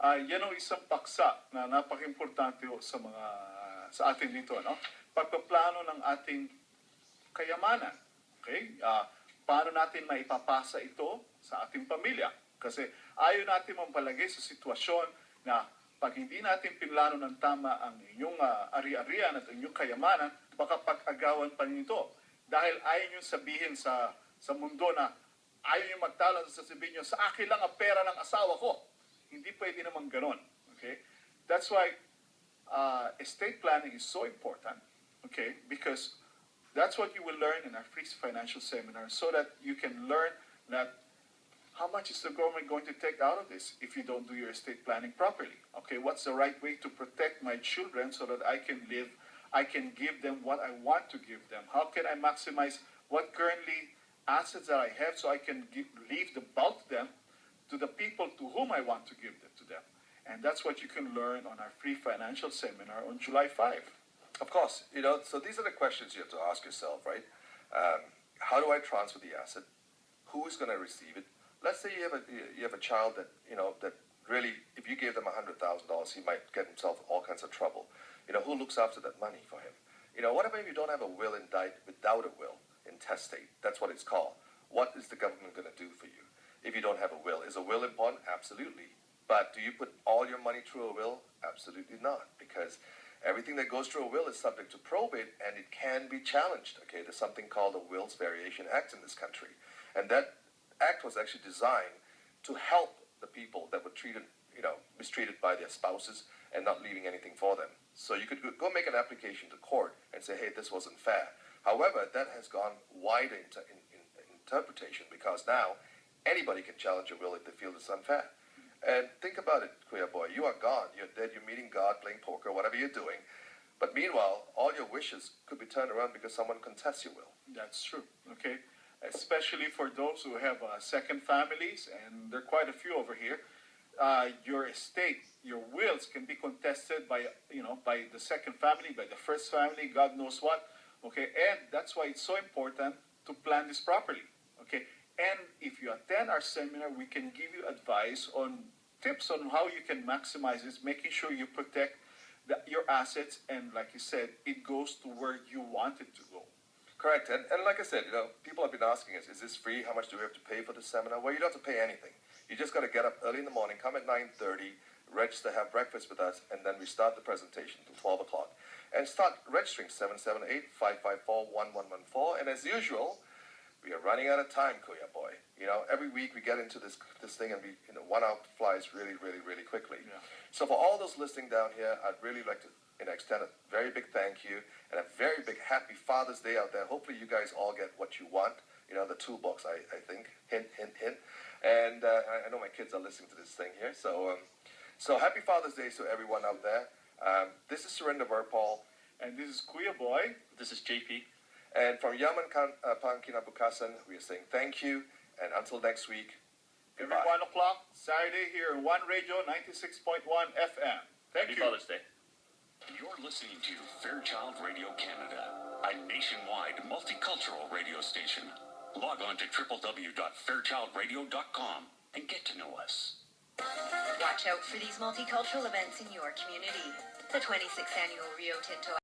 Yan ang isang paksa na napaka-importante sa atin dito, no? Pagpaplano ng ating kayamanan. Okay? Paano natin maipapasa ito sa ating pamilya? Kasi ayaw natin mampalagay sa sitwasyon na pag hindi natin pinlano ng tama ang inyong ari-arian at inyong kayamanan, baka pag-agawan pa nito. Dahil ayaw nyo sabihin sa mundo na ayaw nyo magtalan sa sabihin nyo, sa akin lang ang pera ng asawa ko. Hindi pwede naman ganon. Okay? That's why estate planning is so important. Okay? Because that's what you will learn in our free financial seminar, so that you can learn that how much is the government going to take out of this if you don't do your estate planning properly? Okay, what's the right way to protect my children so that I can give them what I want to give them? How can I maximize what currently assets that I have so I can leave the bulk of them to the people to whom I want to give them to them? And that's what you can learn on our free financial seminar on July 5. Of course, so these are the questions you have to ask yourself, right? How do I transfer the asset? Who is going to receive it? Let's say you have a child that that really, if you gave them $100,000, he might get himself all kinds of trouble. Who looks after that money for him? What about if you don't have a will without a will, intestate? That's what it's called. What is the government going to do for you if you don't have a will? Is a will important? Absolutely. But do you put all your money through a will? Absolutely not, because everything that goes through a will is subject to probate, and it can be challenged. Okay, there's something called the Wills Variation Act in this country, and that act was actually designed to help the people that were mistreated by their spouses and not leaving anything for them. So you could go make an application to court and say, hey, this wasn't fair. However, that has gone wider in interpretation, because now anybody can challenge a will if they feel it's unfair. And think about it, Kuya Boy. You are gone. You're dead. You're meeting God, playing poker, whatever you're doing. But meanwhile, all your wishes could be turned around because someone contests your will. That's true. Okay, especially for those who have second families, and there are quite a few over here. Your estate, your wills can be contested by the second family, by the first family, God knows what. Okay, and that's why it's so important to plan this properly. Okay. And if you attend our seminar, we can give you advice on tips on how you can maximize this, making sure you protect your assets, and like you said, it goes to where you want it to go. Correct. And like I said, people have been asking us, is this free? How much do we have to pay for the seminar? Well, you don't have to pay anything. You just got to get up early in the morning, come at 9:30, register, have breakfast with us, and then we start the presentation till 12 o'clock. And start registering 778-554-1114. And as usual, we are running out of time, Kuya Boy. Every week we get into this thing, and 1 hour flies really, really, really quickly. Yeah. So for all those listening down here, I'd really like to extend a very big thank you and a very big happy Father's Day out there. Hopefully you guys all get what you want. The toolbox, I think. Hint, hint, hint. And I know my kids are listening to this thing here. So happy Father's Day to everyone out there. This is Surinder Verpal. And this is Kuya Boy. This is JP. And from Yaman Pangkinabukasan, we are saying thank you. And until next week, Every goodbye. 1 o'clock, Saturday here on One Radio 96.1 FM. Thank Happy you. Father's Day. You're listening to Fairchild Radio Canada, a nationwide multicultural radio station. Log on to www.fairchildradio.com and get to know us. Watch out for these multicultural events in your community. The 26th annual Rio Tinto